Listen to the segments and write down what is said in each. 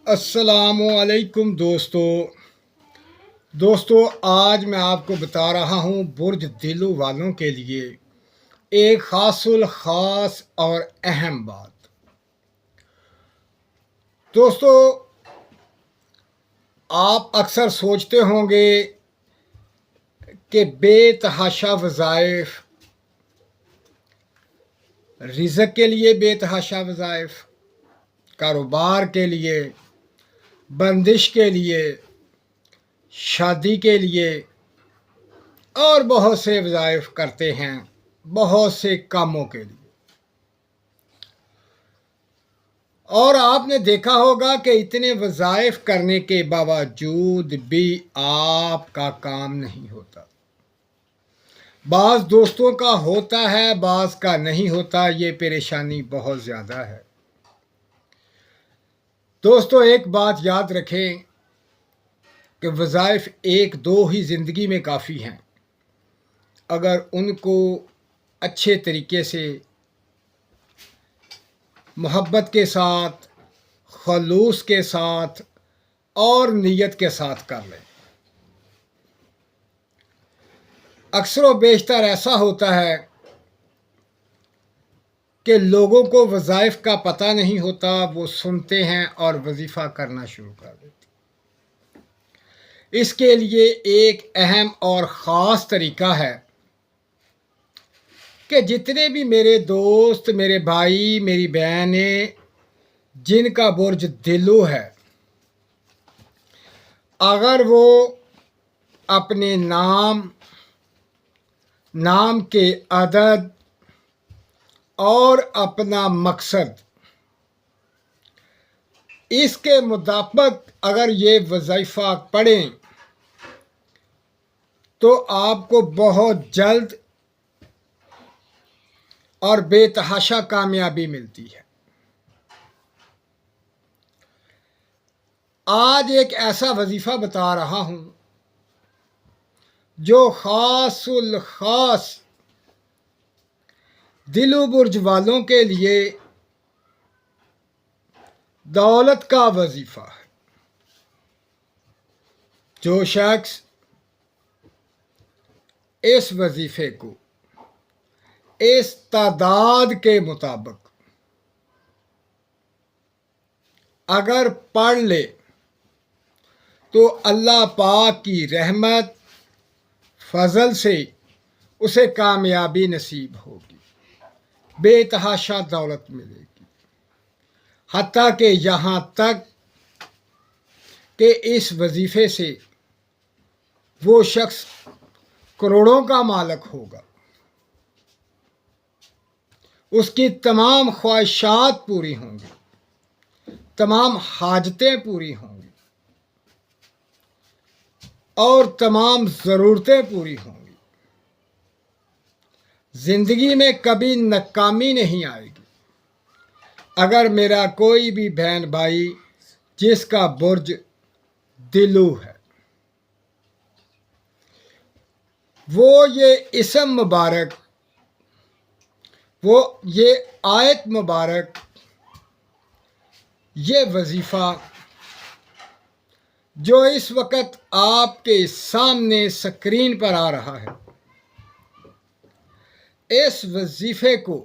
السلام علیکم دوستو آج میں آپ کو بتا رہا ہوں برج دلو والوں کے لیے ایک خاص الخاص اور اہم بات۔ دوستو آپ اکثر سوچتے ہوں گے کہ بے تحاشا وظائف، رزق کے لیے بے تحاشا وظائف، کاروبار کے لیے، بندش کے لیے، شادی کے لیے اور بہت سے وظائف کرتے ہیں، بہت سے کاموں کے لیے۔ اور آپ نے دیکھا ہوگا کہ اتنے وظائف کرنے کے باوجود بھی آپ کا کام نہیں ہوتا۔ بعض دوستوں کا ہوتا ہے، بعض کا نہیں ہوتا، یہ پریشانی بہت زیادہ ہے۔ دوستو ایک بات یاد رکھیں کہ وظائف ایک دو ہی زندگی میں کافی ہیں، اگر ان کو اچھے طریقے سے، محبت کے ساتھ، خلوص کے ساتھ اور نیت کے ساتھ کر لیں۔ اکثر و بیشتر ایسا ہوتا ہے کہ لوگوں کو وظائف کا پتہ نہیں ہوتا، وہ سنتے ہیں اور وظیفہ کرنا شروع کر دیتے۔ اس کے لیے ایک اہم اور خاص طریقہ ہے کہ جتنے بھی میرے دوست، میرے بھائی، میری بہنیں جن کا برج دلو ہے، اگر وہ اپنے نام کے عدد اور اپنا مقصد اس کے مطابق اگر یہ وظیفہ پڑھیں تو آپ کو بہت جلد اور بے تحاشا کامیابی ملتی ہے۔ آج ایک ایسا وظیفہ بتا رہا ہوں جو خاص الخاص دلو برج والوں کے لیے دولت کا وظیفہ ہے۔ جو شخص اس وظیفے کو اس تعداد کے مطابق اگر پڑھ لے تو اللہ پاک کی رحمت، فضل سے اسے کامیابی نصیب ہوگی، بے تحاشا دولت ملے گی، حتیٰ کہ یہاں تک کہ اس وظیفے سے وہ شخص کروڑوں کا مالک ہوگا، اس کی تمام خواہشات پوری ہوں گی، تمام حاجتیں پوری ہوں گی اور تمام ضرورتیں پوری ہوں گی۔ زندگی میں کبھی ناکامی نہیں آئے گی۔ اگر میرا کوئی بھی بہن بھائی جس کا برج دلو ہے، وہ یہ اسم مبارک، وہ یہ آیت مبارک، یہ وظیفہ جو اس وقت آپ کے سامنے اسکرین پر آ رہا ہے، اس وظیفے کو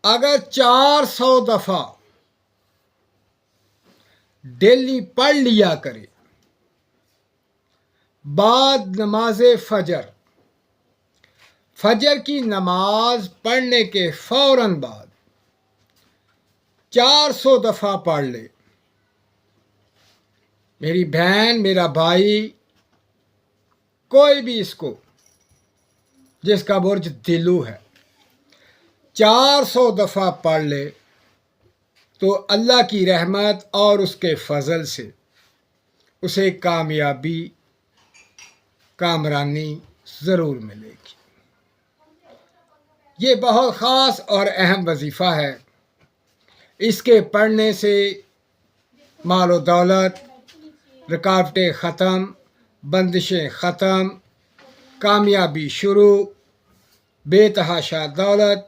اگر 400 دفعہ ڈیلی پڑھ لیا کرے، بعد نماز فجر کی نماز پڑھنے کے فوراً بعد 400 دفعہ پڑھ لے، میری بہن، میرا بھائی، کوئی بھی اس کو جس کا برج دلو ہے 400 دفعہ پڑھ لے تو اللہ کی رحمت اور اس کے فضل سے اسے کامیابی، کامرانی ضرور ملے گی۔ یہ بہت خاص اور اہم وظیفہ ہے۔ اس کے پڑھنے سے مال و دولت، رکاوٹیں ختم، بندشیں ختم، کامیابی شروع، بے تحاشا دولت،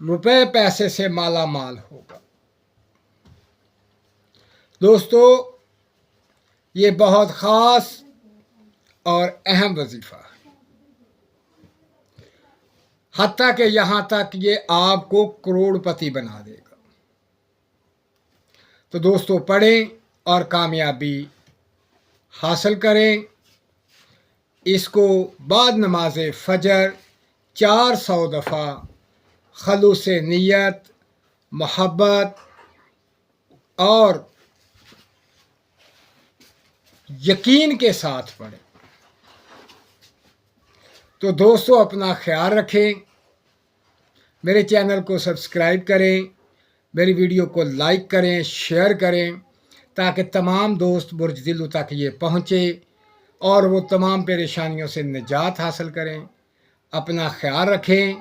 روپے پیسے سے مالا مال ہوگا۔ دوستو یہ بہت خاص اور اہم وظیفہ ہے، حتیٰ کہ یہاں تک یہ آپ کو کروڑ پتی بنا دے گا۔ تو دوستو پڑھیں اور کامیابی حاصل کریں۔ اس کو بعد نماز فجر 400 دفعہ خلوص نیت، محبت اور یقین کے ساتھ پڑھیں۔ تو دوستو اپنا خیال رکھیں، میرے چینل کو سبسکرائب کریں، میری ویڈیو کو لائک کریں، شیئر کریں، تاکہ تمام دوست برج دلوں تک یہ پہنچے اور وہ تمام پریشانیوں سے نجات حاصل کریں۔ اپنا خیال رکھیں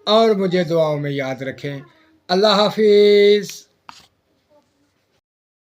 اور مجھے دعاؤں میں یاد رکھیں۔ اللہ حافظ۔